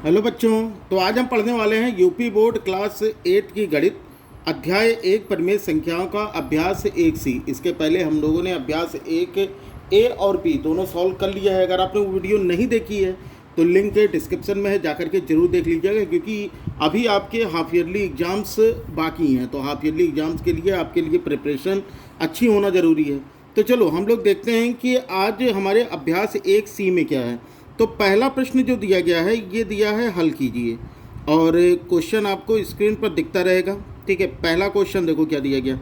Hello बच्चों। तो आज हम पढ़ने वाले हैं यूपी बोर्ड क्लास 8 की गणित अध्याय 1 परिमेय संख्याओं का अभ्यास 1C। इसके पहले हम लोगों ने अभ्यास 1 ए और बी दोनों सॉल्व कर लिया है। अगर आपने वो वीडियो नहीं देखी है तो लिंक डिस्क्रिप्शन में है, जाकर के जरूर देख लीजिएगा, क्योंकि अभी आपके हाफ ईयरली एग्ज़ाम्स बाकी हैं। तो हाफ ईयरली एग्ज़ाम्स के लिए आपके लिए प्रिपरेशन अच्छी होना ज़रूरी है। तो चलो हम लोग देखते हैं कि आज हमारे अभ्यास 1C में क्या है। तो पहला प्रश्न जो दिया गया है ये दिया है, हल कीजिए, और क्वेश्चन आपको स्क्रीन पर दिखता रहेगा। ठीक है, पहला क्वेश्चन देखो क्या दिया गया।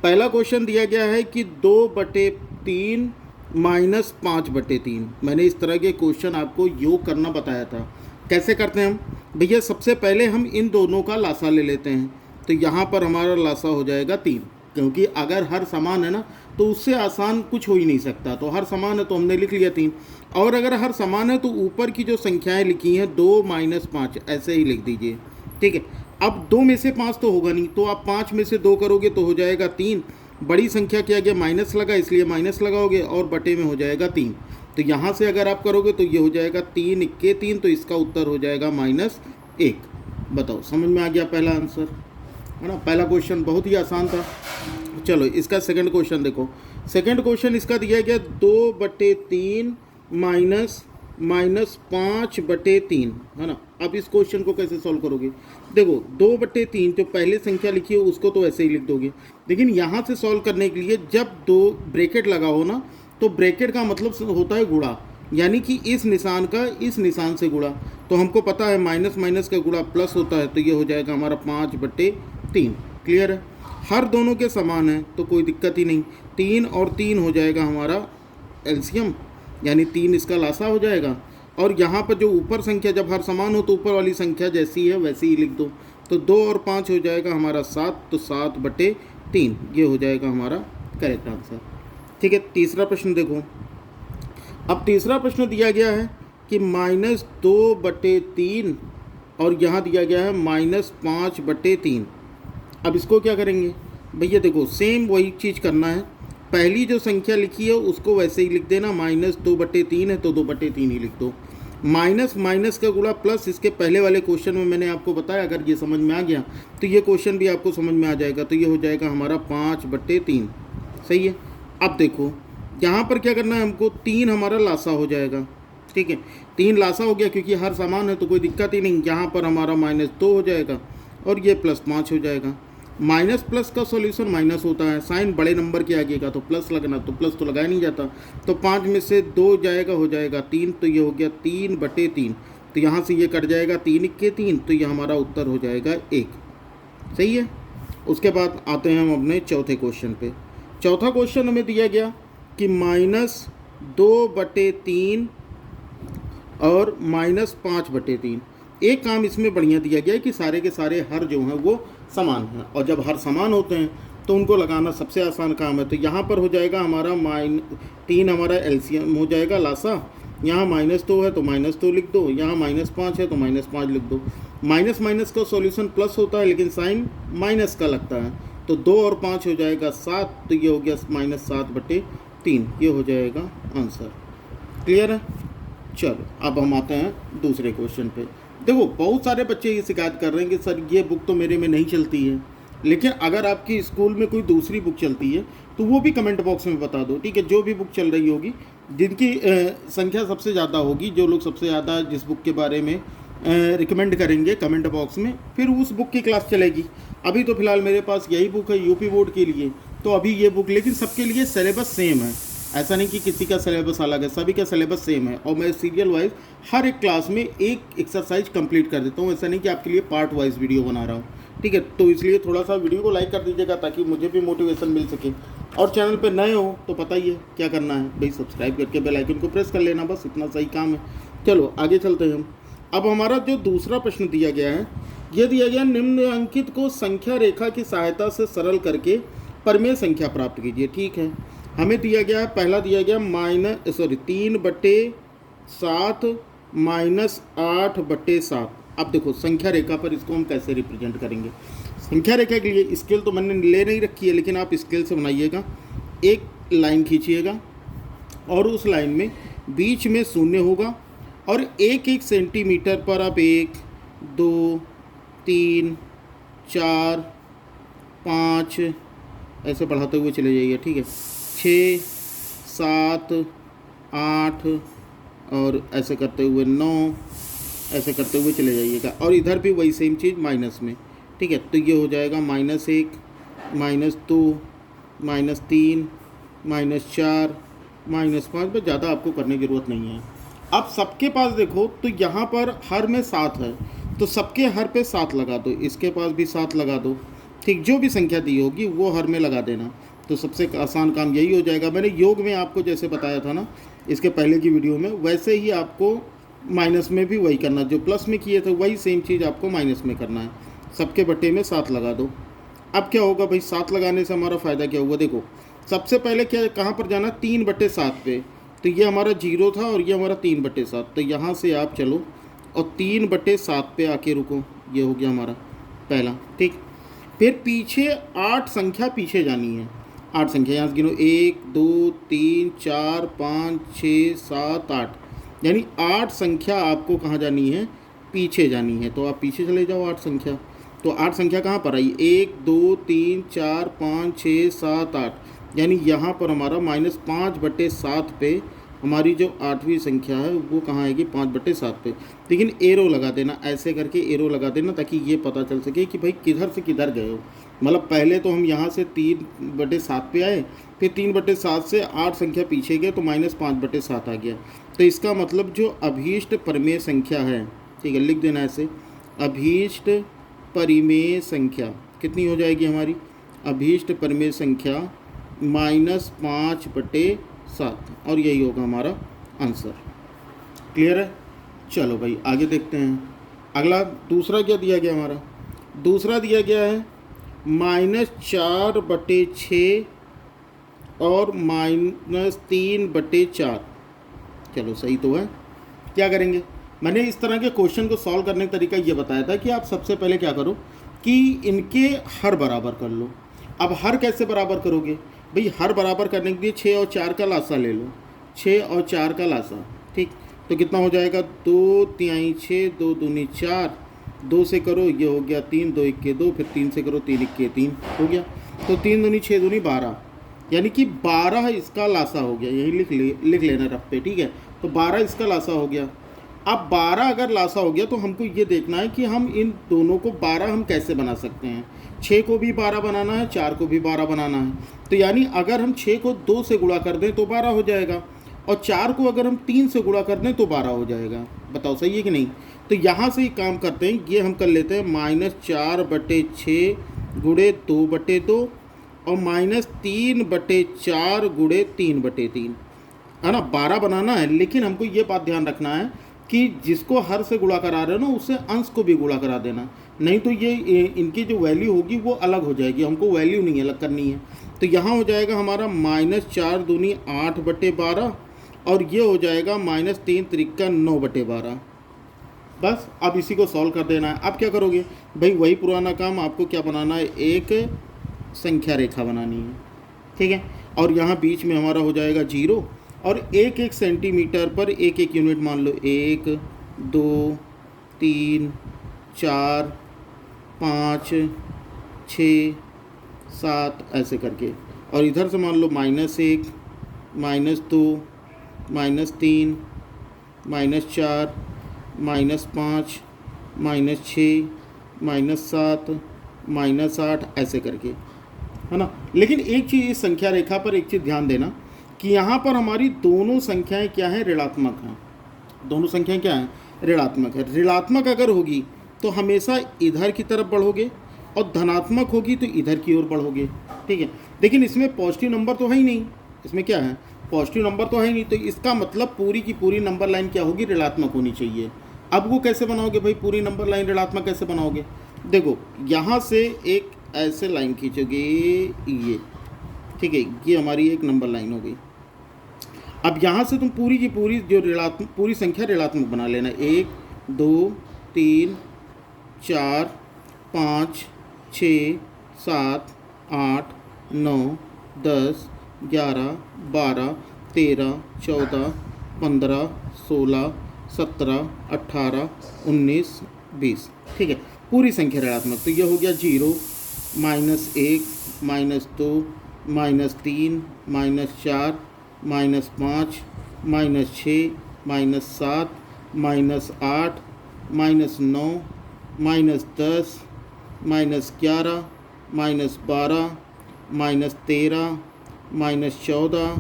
पहला क्वेश्चन दिया गया है कि 2/3 माइनस 5/3। मैंने इस तरह के क्वेश्चन आपको योग करना बताया था। कैसे करते हैं हम भैया? सबसे पहले हम इन दोनों का लासा ले लेते हैं। तो यहाँ पर हमारा लासा हो जाएगा 3, क्योंकि अगर हर समान है ना तो उससे आसान कुछ हो ही नहीं सकता। तो हर समान है तो हमने लिख लिया 3, और अगर हर समान है तो ऊपर की जो संख्याएं लिखी हैं 2 माइनस 5 ऐसे ही लिख दीजिए। ठीक है, अब 2 में से 5 तो होगा नहीं, तो आप 5 में से 2 करोगे तो हो जाएगा 3। बड़ी संख्या क्या गया, माइनस लगा, इसलिए माइनस लगाओगे और बटे में हो जाएगा 3। तो यहाँ से अगर आप करोगे तो ये हो जाएगा 3 × 3, तो इसका उत्तर हो जाएगा -1। बताओ, समझ में आ गया पहला आंसर, है ना। पहला क्वेश्चन बहुत ही आसान था। चलो इसका सेकंड क्वेश्चन देखो। सेकंड क्वेश्चन इसका दिया गया 2/3 माइनस 5/3, है ना। अब इस क्वेश्चन को कैसे सॉल्व करोगे? देखो 2/3 जो पहले संख्या लिखी है उसको तो ऐसे ही लिख दोगे, लेकिन यहाँ से सॉल्व करने के लिए जब 2 ब्रैकेट लगा हो ना, तो ब्रैकेट का मतलब होता है गुणा, यानी कि इस निशान का इस निशान से गुणा। तो हमको पता है माइनस माइनस का गुणा प्लस होता है, तो ये हो जाएगा हमारा 5/3। क्लियर है? हर दोनों के समान है तो कोई दिक्कत ही नहीं। 3 और 3 हो जाएगा हमारा एलसीएम, यानी 3 इसका लासा हो जाएगा। और यहाँ पर जो ऊपर संख्या जब हर समान हो तो ऊपर वाली संख्या जैसी है वैसी ही लिख दो। तो 2 और 5 हो जाएगा हमारा 7, तो 7/3 ये हो जाएगा हमारा करेक्ट आंसर। ठीक है, तीसरा प्रश्न देखो। अब तीसरा प्रश्न दिया गया है कि -2/3 और यहाँ दिया गया है -5/3। अब इसको क्या करेंगे भैया? देखो सेम वही चीज़ करना है। पहली जो संख्या लिखी है उसको वैसे ही लिख देना, -2/3 है तो 2/3 ही लिख दो। माइनस माइनस का गुणा प्लस, इसके पहले वाले क्वेश्चन में मैंने आपको बताया, अगर ये समझ में आ गया तो ये क्वेश्चन भी आपको समझ में आ जाएगा। तो ये हो जाएगा हमारा 5/3। सही है। अब देखो यहाँ पर क्या करना है हमको, 3 हमारा लासा हो जाएगा। ठीक है, 3 लासा हो गया, क्योंकि हर समान है तो कोई दिक्कत ही नहीं। यहाँ पर हमारा -2 हो जाएगा और ये +5 हो जाएगा। माइनस प्लस का सॉल्यूशन माइनस होता है, साइन बड़े नंबर के आगे का तो प्लस लगना, तो प्लस तो लगाया नहीं जाता। तो 5 में से 2 जाएगा, हो जाएगा 3, तो ये हो गया 3/3। तो यहाँ से ये कट जाएगा 3 × 3, तो ये हमारा उत्तर हो जाएगा 1। सही है। उसके बाद आते हैं हम अपने चौथे क्वेश्चन पे। चौथा क्वेश्चन हमें दिया गया कि -2/3 और -5/3। एक काम इसमें बढ़िया दिया गया है कि सारे के सारे हर जो हैं वो समान हैं, और जब हर समान होते हैं तो उनको लगाना सबसे आसान काम है। तो यहाँ पर हो जाएगा हमारा 3 हमारा एलसीएम हो जाएगा लासा। यहाँ -2 है तो -2 लिख दो, यहाँ -5 है तो -5 लिख दो। माइनस माइनस का सॉल्यूशन प्लस होता है, लेकिन साइन माइनस का लगता है। तो 2 और 5 हो जाएगा 7, तो ये हो गया -7/3, ये हो जाएगा आंसर। क्लियर है? चलो अब हम आते हैं दूसरे क्वेश्चन पे। देखो बहुत सारे बच्चे ये शिकायत कर रहे हैं कि सर ये बुक तो मेरे में नहीं चलती है, लेकिन अगर आपकी स्कूल में कोई दूसरी बुक चलती है तो वो भी कमेंट बॉक्स में बता दो। ठीक है, जो भी बुक चल रही होगी, जिनकी संख्या सबसे ज़्यादा होगी, जो लोग सबसे ज़्यादा जिस बुक के बारे में रिकमेंड करेंगे कमेंट बॉक्स में, फिर उस बुक की क्लास चलेगी। अभी तो फिलहाल मेरे पास यही बुक है यूपी बोर्ड के लिए, तो अभी ये बुक, लेकिन सबके लिए सिलेबस सेम है। ऐसा नहीं कि किसी का सिलेबस अलग है, सभी का सिलेबस सेम है। और मैं सीरियल वाइज हर एक क्लास में एक एक्सरसाइज कंप्लीट कर देता हूँ। ऐसा नहीं कि आपके लिए पार्ट वाइज वीडियो बना रहा हूँ। ठीक है, तो इसलिए थोड़ा सा वीडियो को लाइक कर दीजिएगा ताकि मुझे भी मोटिवेशन मिल सके। और चैनल पे नए हो तो पता ही है क्या करना है भाई, सब्सक्राइब करके बेल आइकन को प्रेस कर लेना, बस इतना सही काम है। चलो आगे चलते हैं हम। अब हमारा जो दूसरा प्रश्न दिया गया है, यह दिया गया निम्नलिखित को संख्या रेखा की सहायता से सरल करके परिमेय संख्या प्राप्त कीजिए। ठीक है, हमें दिया गया है, पहला दिया गया 3/7 -8/7। अब देखो संख्या रेखा पर इसको हम कैसे रिप्रेजेंट करेंगे। संख्या रेखा के लिए स्केल तो मैंने ले नहीं रखी है, लेकिन आप स्केल से बनाइएगा। एक लाइन खींचिएगा और उस लाइन में बीच में 0 होगा और एक एक सेंटीमीटर पर आप 1 2 3 4 5 ऐसे बढ़ाते हुए चले जाइए, ठीक है, 6 7 8 और ऐसे करते हुए 9, ऐसे करते हुए चले जाइएगा। और इधर भी वही सेम चीज़ माइनस में, ठीक है। तो ये हो जाएगा -1 -2 -3 -4 -5, बस ज़्यादा आपको करने की ज़रूरत नहीं है। अब सबके पास देखो तो यहाँ पर हर में 7 है, तो सबके हर पे 7 लगा दो, इसके पास भी 7 लगा दो, ठीक, जो भी संख्या दी होगी वो हर में लगा देना। तो सबसे आसान काम यही हो जाएगा। मैंने योग में आपको जैसे बताया था ना इसके पहले की वीडियो में, वैसे ही आपको माइनस में भी वही करना, जो प्लस में किए थे वही सेम चीज़ आपको माइनस में करना है। सबके बट्टे में 7 लगा दो। अब क्या होगा भाई, 7 लगाने से हमारा फ़ायदा क्या हुआ, देखो सबसे पहले क्या, कहाँ पर जाना, 3/7 पे। तो ये हमारा 0 था और ये हमारा 3/7, तो यहाँ से आप चलो और 3/7 पे आके रुको, ये हो गया हमारा पहला, ठीक। फिर पीछे 8 संख्या पीछे जानी है, 8 संख्या यहाँ से गिनो, 1 2 3 4 5 6 7 8, यानी 8 संख्या आपको कहाँ जानी है, पीछे जानी है। तो आप पीछे चले जाओ 8 संख्या। तो 8 संख्या कहाँ पर आई, 1 2 3 4 5 6 7 8, यानी यहाँ पर हमारा -5/7 पे हमारी जो 8वीं संख्या है वो कहाँ आएगी, 5/7 पे। लेकिन एरो लगा देना, ऐसे करके एरो लगा देना ताकि ये पता चल सके कि भाई किधर से किधर गए हो। मतलब पहले तो हम यहाँ से 3/7 पे आए, फिर 3/7 से 8 संख्या पीछे गए तो -5/7 आ गया। तो इसका मतलब जो अभीष्ट परिमेय संख्या है, ठीक है, लिख देना ऐसे, अभीष्ट परिमेय संख्या कितनी हो जाएगी हमारी, अभीष्ट परिमेय संख्या -5/7, और यही होगा हमारा आंसर। क्लियर है। चलो भाई आगे देखते हैं। अगला दूसरा क्या दिया गया हमारा, दूसरा दिया गया है -4/6 और -3/4। चलो सही तो है। क्या करेंगे, मैंने इस तरह के क्वेश्चन को सॉल्व करने का तरीका ये बताया था कि आप सबसे पहले क्या करो कि इनके हर बराबर कर लो। अब हर कैसे बराबर करोगे भाई, हर बराबर करने के लिए 6 और 4 का लासा ले लो, 6 और 4 का लासा, ठीक। तो कितना हो जाएगा, 2 3 6 2 दूनी 4, 2 से करो ये हो गया 3, 2 1 2, फिर 3 से करो 3 1 3 हो गया। तो 3 दूनी 6 दूनी 12, यानी कि 12 इसका लासा हो गया, यही लिख लेना रफ पे, ठीक है। तो 12 इसका लासा हो गया। अब 12 अगर लासा हो गया तो हमको ये देखना है कि हम इन दोनों को 12 हम कैसे बना सकते हैं। 6 को भी 12 बनाना है, 4 को भी 12 बनाना है। तो यानी अगर हम 6 को 2 से गुणा कर दें तो 12 हो जाएगा, और 4 को अगर हम 3 से गुणा कर दें तो 12 हो जाएगा। बताओ सही है कि नहीं। तो यहाँ से ही काम करते हैं, ये हम कर लेते हैं -4/6 गुणे 2/2 और -3/4 गुणे 3/3, है ना। 12 बनाना है, लेकिन हमको ये बात ध्यान रखना है कि जिसको हर से गुणा करा रहे हो ना उससे अंश को भी गुणा करा देना, नहीं तो ये इनकी जो वैल्यू होगी वो अलग हो जाएगी, हमको वैल्यू नहीं अलग करनी है। तो यहाँ हो जाएगा हमारा -4 दूनी 8/12 और ये हो जाएगा -3 त्रिका 9/12। बस अब इसी को सॉल्व कर देना है। अब क्या करोगे भाई, वही पुराना काम, आपको क्या बनाना है, एक संख्या रेखा बनानी है, ठीक है। और यहाँ बीच में हमारा हो जाएगा 0 और 1 सेंटीमीटर पर 1 यूनिट मान लो, 1 2 3 4 5 6 7 ऐसे करके, और इधर से मान लो -1 -2 -3 -4 -5 -6 -7 -8 ऐसे करके, है ना। लेकिन एक चीज़ इस संख्या रेखा पर एक चीज़ ध्यान देना कि यहाँ पर हमारी दोनों संख्याएं क्या हैं, ऋणात्मक हैं। दोनों संख्याएं क्या हैं, ऋणात्मक है। ऋणात्मक अगर होगी तो हमेशा इधर की तरफ बढ़ोगे और धनात्मक होगी तो इधर की ओर बढ़ोगे, ठीक है। लेकिन इसमें पॉजिटिव नंबर तो है ही नहीं, इसमें क्या है, पॉजिटिव नंबर तो है ही नहीं। तो इसका मतलब पूरी की पूरी नंबर लाइन क्या होगी, ऋणात्मक होनी चाहिए। अब वो कैसे बनाओगे भाई, पूरी नंबर लाइन ऋणात्मक कैसे बनाओगे, देखो यहाँ से एक ऐसे लाइन खींचोगे ये, ठीक है, ये हमारी एक नंबर लाइन हो गई। अब यहाँ से तुम पूरी की पूरी जो ऋणात्मक पूरी संख्या ऋणात्मक बना लेना, 1 2 3 4 5 6 7 8 9 10 11 12 13 14 15 16 17, 18, 19, 20। ठीक है, पूरी संख्या ऋणात्मक। तो ये हो गया 0, -1, -2, -3, -4, -5, -6, -7, -8, -9, -10, -11, -12, -13, -14,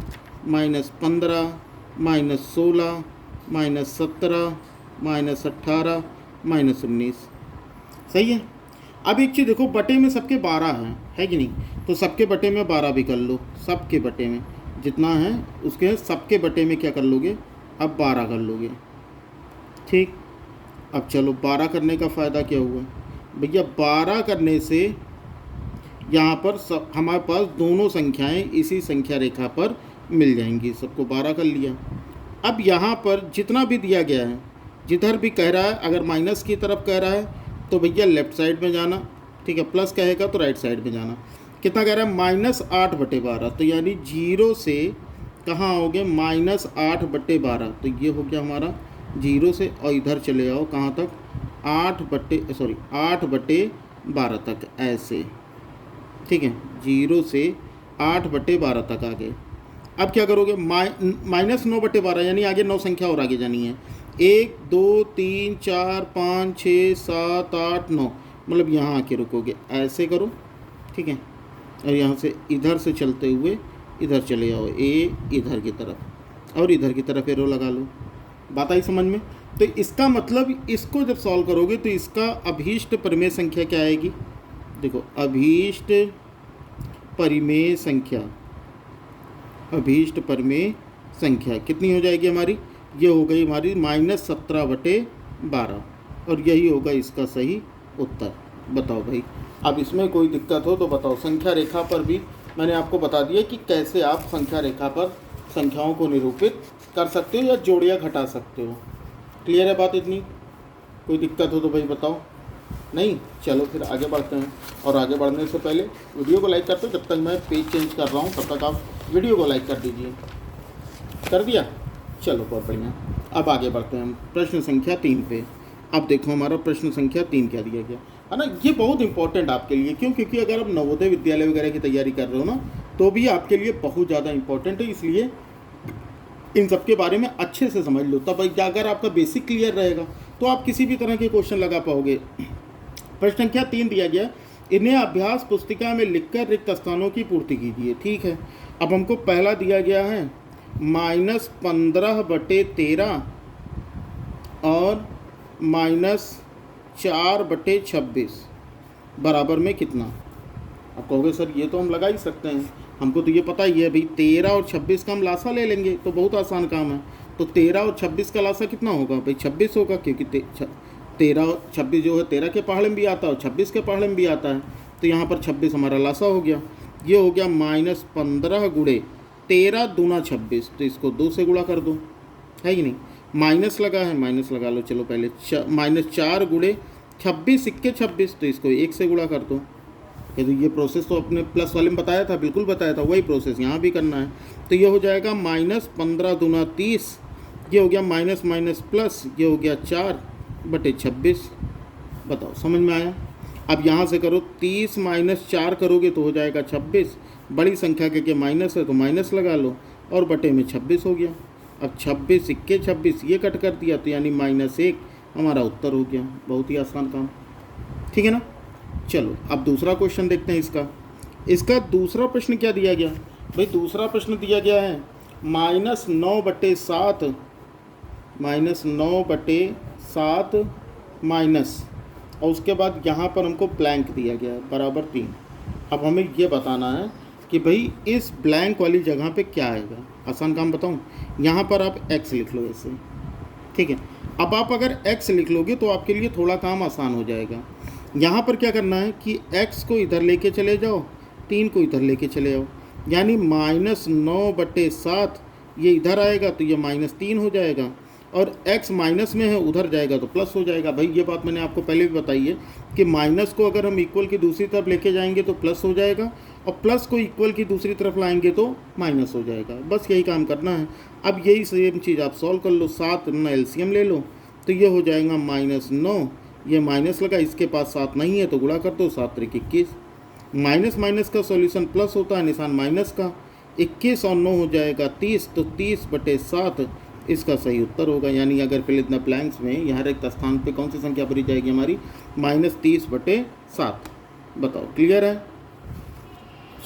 -15, -16, -17, -18, -19। सही है। अब एक चीज़ देखो, बटे में सबके 12 हैं, है कि नहीं? तो सबके बटे में 12 भी कर लो। सबके बटे में जितना है उसके सबके बटे में क्या कर लोगे? अब 12 कर लोगे। ठीक, अब चलो 12 करने का फ़ायदा क्या हुआ भैया? 12 करने से यहाँ पर सब हमारे पास दोनों संख्याएं इसी संख्या रेखा पर मिल जाएंगी। सबको 12 कर लिया। अब यहाँ पर जितना भी दिया गया है, जिधर भी कह रहा है, अगर माइनस की तरफ कह रहा है तो भैया लेफ्ट साइड में जाना। ठीक है, प्लस कहेगा तो राइट साइड में जाना। कितना कह रहा है? -8/12। तो यानी 0 से कहाँ आओगे? -8/12। तो ये हो गया हमारा 0 से, और इधर चले आओ कहाँ तक? 8/12 तक, ऐसे। ठीक है, 0 से 8/12 तक आ गए। अब क्या करोगे? -9/12, यानी आगे 9 संख्या और आगे जानी है। 1, 2, 3, 4, 5, 6, 7, 8, 9, मतलब यहाँ आके रुकोगे। ऐसे करो। ठीक है, और यहाँ से इधर से चलते हुए इधर चले आओ, इधर की तरफ, और इधर की तरफ एरो लगा लो। बात आई समझ में? तो इसका मतलब इसको जब सॉल्व करोगे तो इसका अभीष्ट परिमेय संख्या क्या आएगी? देखो, अभीष्ट परिमेय संख्या, अभीष्ट परिमेय संख्या कितनी हो जाएगी हमारी? ये हो गई हमारी -17/12, और यही होगा इसका सही उत्तर। बताओ भाई, अब इसमें कोई दिक्कत हो तो बताओ। संख्या रेखा पर भी मैंने आपको बता दिया कि कैसे आप संख्या रेखा पर संख्याओं को निरूपित कर सकते हो या जोड़ियाँ घटा सकते हो। क्लियर है बात इतनी? कोई दिक्कत हो तो भाई बताओ। नहीं, चलो फिर आगे बढ़ते हैं। और आगे बढ़ने से पहले वीडियो को लाइक करते हो। जब तक मैं पेज चेंज कर रहा हूँ तब तक आप वीडियो को लाइक कर दीजिए। कर दिया? चलो बहुत बढ़िया। अब आगे बढ़ते हैं हम प्रश्न संख्या 3 पे। अब देखो हमारा प्रश्न संख्या 3 क्या दिया गया है ना। ये बहुत इंपॉर्टेंट आपके लिए, क्यों? क्योंकि अगर आप नवोदय विद्यालय वगैरह की तैयारी कर रहे हो ना, तो भी आपके लिए बहुत ज़्यादा इंपॉर्टेंट है। इसलिए इन सब के बारे में अच्छे से समझ लो, तब अगर आपका बेसिक क्लियर रहेगा तो आप किसी भी तरह के क्वेश्चन लगा पाओगे। प्रश्न संख्या 3 दिया गया, इन्हें अभ्यास पुस्तिका में लिखकर रिक्त स्थानों की पूर्ति कीजिए। ठीक है, अब हमको पहला दिया गया है -15/13 और -4/26 बराबर में कितना? आप कहोगे सर ये तो हम लगा ही सकते हैं, हमको तो ये पता ही है भाई। 13 और 26 का हम लासा ले लेंगे तो बहुत आसान काम है। तो 13 और 26 का लासा कितना होगा भाई? 26 होगा, क्योंकि 13 और 26 जो है 13 के पहाड़े में भी आता है और 26 के पहाड़े में भी आता है। तो यहाँ पर 26 हमारा लासा हो गया। ये हो गया -15 गुणे 13 दूना 26। तो इसको 2 से गुणा कर दो, है कि नहीं? माइनस लगा है, माइनस लगा लो। चलो पहले -4 गुणे 26 सिक्के 26, तो इसको 1 से गुणा कर दो। तो ये प्रोसेस तो अपने प्लस वाले में बताया था, बिल्कुल बताया था, वही प्रोसेस यहाँ भी करना है। तो ये हो जाएगा -15 दूना 30, ये हो गया माइनस माइनस प्लस, ये हो गया 4/26। बताओ समझ में आया? अब यहाँ से करो 30 - 4 करोगे तो हो जाएगा 26। बड़ी संख्या के माइनस है तो माइनस लगा लो, और बटे में 26 हो गया। अब 26 सिक्के 26 ये कट कर दिया, तो यानी -1 हमारा उत्तर हो गया। बहुत ही आसान काम, ठीक है ना। चलो अब दूसरा क्वेश्चन देखते हैं इसका दूसरा प्रश्न क्या दिया गया भाई? दूसरा प्रश्न दिया गया है -9/7 माइनस, और उसके बाद यहाँ पर हमको ब्लैंक दिया गया है बराबर 3। अब हमें ये बताना है कि भाई इस ब्लैंक वाली जगह पे क्या आएगा। आसान काम बताऊँ, यहाँ पर आप x लिख लो ऐसे, ठीक है। अब आप अगर x लिख लोगे तो आपके लिए थोड़ा काम आसान हो जाएगा। यहाँ पर क्या करना है कि x को इधर लेके चले जाओ, 3 को इधर लेके चले आओ, यानी -9/7 ये इधर आएगा तो ये -3 हो जाएगा, और x माइनस में है उधर जाएगा तो प्लस हो जाएगा। भाई ये बात मैंने आपको पहले भी बताई है कि माइनस को अगर हम इक्वल की दूसरी तरफ लेके जाएंगे तो प्लस हो जाएगा, और प्लस को इक्वल की दूसरी तरफ लाएंगे तो माइनस हो जाएगा। बस यही काम करना है। अब यही सेम चीज़ आप सॉल्व कर लो, 7 एलसीएम ले लो तो ये हो जाएगा -9, ये माइनस लगा, इसके पास 7 नहीं है तो गुणा कर दो, 7 3 21। माइनस माइनस का सॉल्यूशन प्लस होता है, निशान माइनस का। 21 और 9 हो जाएगा 30, तो 30/7 इसका सही उत्तर होगा। यानी अगर फिल इन द ब्लैंक्स में यहाँ रिक्त स्थान पे कौन सी संख्या भरी जाएगी हमारी, -30/7। बताओ क्लियर है?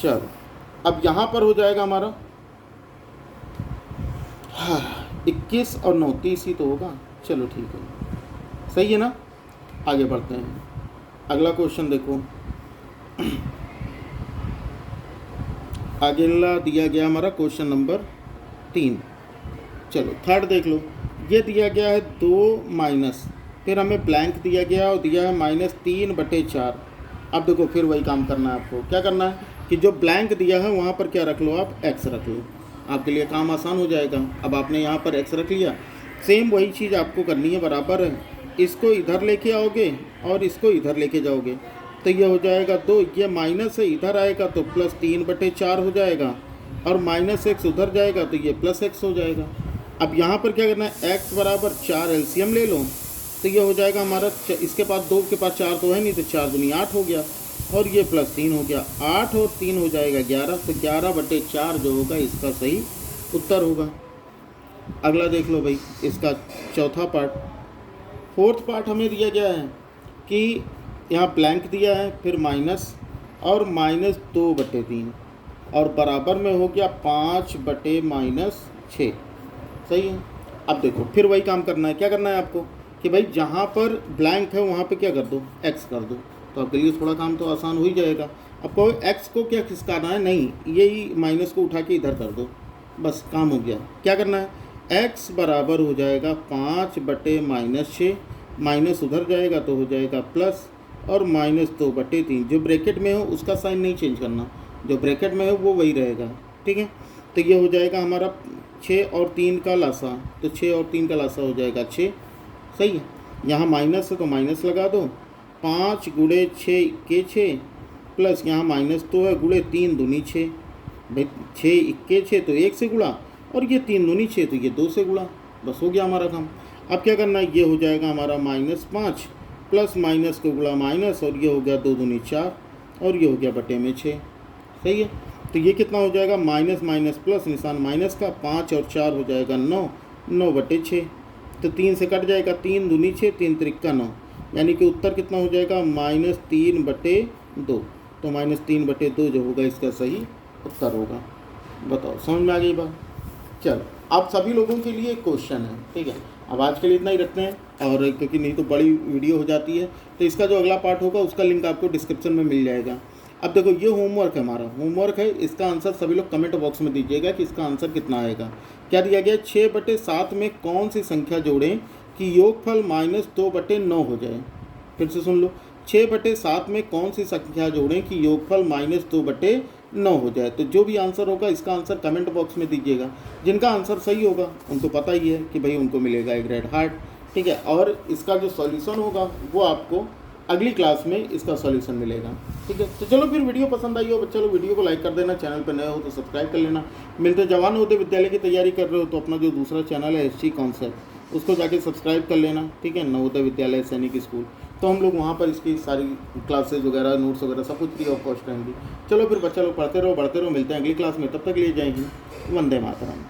चलो अब यहाँ पर हो जाएगा हमारा 21 और 9, 30 ही तो होगा। चलो ठीक है, सही है ना। आगे बढ़ते हैं, अगला क्वेश्चन देखो। अगला दिया गया हमारा क्वेश्चन नंबर 3। चलो थर्ड देख लो। ये दिया गया है 2 माइनस, फिर हमें ब्लैंक दिया गया और दिया है -3/4। अब देखो फिर वही काम करना है आपको। क्या करना है कि जो ब्लैंक दिया है वहाँ पर क्या रख लो, आप x रख लो, आपके लिए काम आसान हो जाएगा। अब आपने यहाँ पर x रख लिया, सेम वही चीज़ आपको करनी है, बराबर है। इसको इधर लेके आओगे और इसको इधर लेके जाओगे तो ये हो जाएगा 2, ये माइनस है इधर आएगा तो +3/4 हो जाएगा, और -x उधर जाएगा तो ये +x हो जाएगा। अब यहाँ पर क्या करना है, x बराबर 4 एलसीएम ले लो तो ये हो जाएगा हमारा, इसके पास 2 के पास 4 तो है नहीं, तो 4 दूनी 8 हो गया, और ये +3 हो गया, 8 और 3 हो जाएगा 11, तो 11/4 जो होगा इसका सही उत्तर होगा। अगला देख लो भाई, इसका चौथा पार्ट। फोर्थ पार्ट हमें दिया गया है कि यहाँ ब्लैंक दिया है, फिर माइनस और -2/3, और बराबर में हो गया 5/-6। सही है। अब देखो फिर वही काम करना है। क्या करना है आपको कि भाई जहाँ पर ब्लैंक है वहाँ पे क्या कर दो, x कर दो, तो आपके लिए थोड़ा काम तो आसान हो ही जाएगा। आपको x को क्या खिसकाना है, नहीं, यही माइनस को उठा के इधर कर दो, बस काम हो गया। क्या करना है, x बराबर हो जाएगा 5/-6, माइनस उधर जाएगा तो हो जाएगा प्लस, और -2/3। जो ब्रैकेट में हो उसका साइन नहीं चेंज करना, जो ब्रैकेट में है वो वही रहेगा। ठीक है, तो ये हो जाएगा हमारा 6 और 3 का लासा, तो 6 और 3 का लासा हो जाएगा 6। सही है। यहाँ माइनस है तो माइनस लगा दो, 5 × 6 के 6, प्लस यहाँ -2 है, गुणे 3 दूनी 6, भाई 6 के 6 तो 1 से गुणा, और ये 3 दूनी 6 तो ये 2 से गुणा, बस हो गया हमारा काम। अब क्या करना है, ये हो जाएगा हमारा -5 प्लस माइनस को गुणा माइनस, और ये हो गया 2 दूनी 4, और ये हो गया बटे में 6। सही है। तो ये कितना हो जाएगा, माइनस माइनस प्लस, निशान माइनस का, 5 और 4 हो जाएगा 9, 9/6, तो 3 से कट जाएगा, 3 दूनी 6, 3 त्रिक्का 9, यानी कि उत्तर कितना हो जाएगा, -3/2। तो -3/2 जो होगा इसका सही उत्तर होगा। बताओ समझ में आ गई बात? चलो आप सभी लोगों के लिए एक क्वेश्चन है, ठीक है। अब आज के लिए इतना ही रखते हैं, और क्योंकि नहीं तो बड़ी वीडियो हो जाती है, तो इसका जो अगला पार्ट होगा उसका लिंक आपको डिस्क्रिप्शन में मिल जाएगा। अब देखो ये होमवर्क है, हमारा होमवर्क है, इसका आंसर सभी लोग कमेंट बॉक्स में दीजिएगा कि इसका आंसर कितना आएगा। क्या दिया गया, 6/7 में कौन सी संख्या जोड़ें कि योगफल -2/9 हो जाए। फिर से सुन लो, 6/7 में कौन सी संख्या जोड़ें कि योगफल -2/9 हो जाए। तो जो भी आंसर होगा इसका आंसर कमेंट बॉक्स में दीजिएगा। जिनका आंसर सही होगा उनको पता ही है कि भाई उनको मिलेगा एक रेड हार्ट, ठीक है। और इसका जो सॉल्यूशन होगा वो आपको अगली क्लास में इसका सॉल्यूशन मिलेगा, ठीक है। तो चलो फिर वीडियो पसंद आई हो बच्चा लोग वीडियो को लाइक कर देना, चैनल पर नए हो तो सब्सक्राइब कर लेना। मिलते जवान होते विद्यालय की तैयारी कर रहे हो तो अपना जो दूसरा चैनल है SG कॉन्सेप्ट, उसको जाके सब्सक्राइब कर लेना, ठीक है। नवोदय विद्यालय सैनिक स्कूल, तो हम लोग वहाँ पर इसकी सारी क्लासेज वगैरह, नोट्स वगैरह सब कुछ फ्री ऑफ कॉस्ट रहेंगी। चलो फिर बच्चा लोग पढ़ते रहो, बढ़ते रहो। मिलते हैं अगली क्लास में, तब तक लिए जय हिंद, वंदे मातरम।